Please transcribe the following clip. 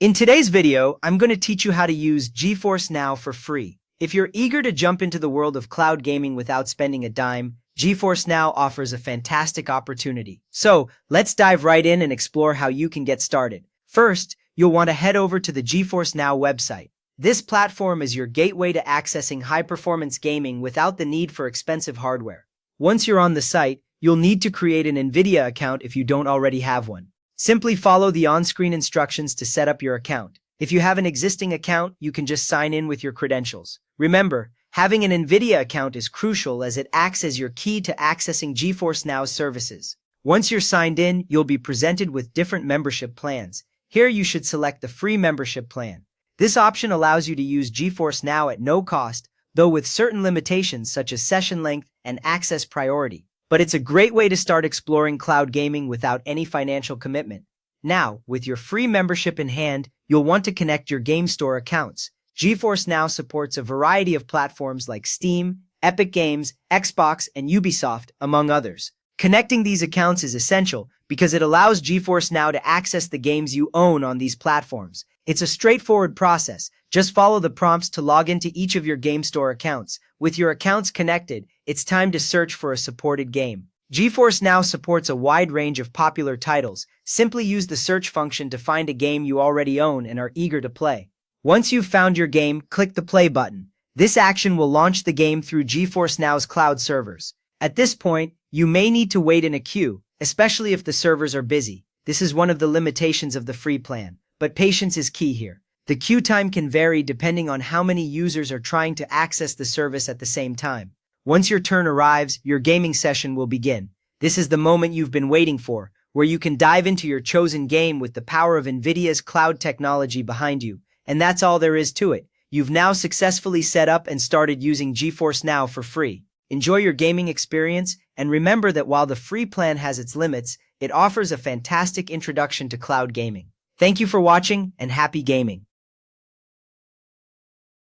In today's video, I'm going to teach you how to use GeForce Now for free. If you're eager to jump into the world of cloud gaming without spending a dime, GeForce Now offers a fantastic opportunity. So, let's dive right in and explore how you can get started. First, you'll want to head over to the GeForce Now website. This platform is your gateway to accessing high-performance gaming without the need for expensive hardware. Once you're on the site, you'll need to create an NVIDIA account if you don't already have one. Simply follow the on-screen instructions to set up your account. If you have an existing account, you can just sign in with your credentials. Remember, having an NVIDIA account is crucial as it acts as your key to accessing GeForce Now's services. Once you're signed in, you'll be presented with different membership plans. Here you should select the free membership plan. This option allows you to use GeForce Now at no cost, though with certain limitations such as session length and access priority. But it's a great way to start exploring cloud gaming without any financial commitment. Now, with your free membership in hand, you'll want to connect your game store accounts. GeForce Now supports a variety of platforms like Steam, Epic Games, Xbox, and Ubisoft, among others. Connecting these accounts is essential because it allows GeForce Now to access the games you own on these platforms. It's a straightforward process. Just follow the prompts to log into each of your game store accounts. With your accounts connected, it's time to search for a supported game. GeForce Now supports a wide range of popular titles. Simply use the search function to find a game you already own and are eager to play. Once you've found your game, click the play button. This action will launch the game through GeForce Now's cloud servers. At this point, you may need to wait in a queue, especially if the servers are busy. This is one of the limitations of the free plan, but patience is key here. The queue time can vary depending on how many users are trying to access the service at the same time. Once your turn arrives, your gaming session will begin. This is the moment you've been waiting for, where you can dive into your chosen game with the power of NVIDIA's cloud technology behind you. And that's all there is to it. You've now successfully set up and started using GeForce Now for free. Enjoy your gaming experience, and remember that while the free plan has its limits, it offers a fantastic introduction to cloud gaming. Thank you for watching, and happy gaming.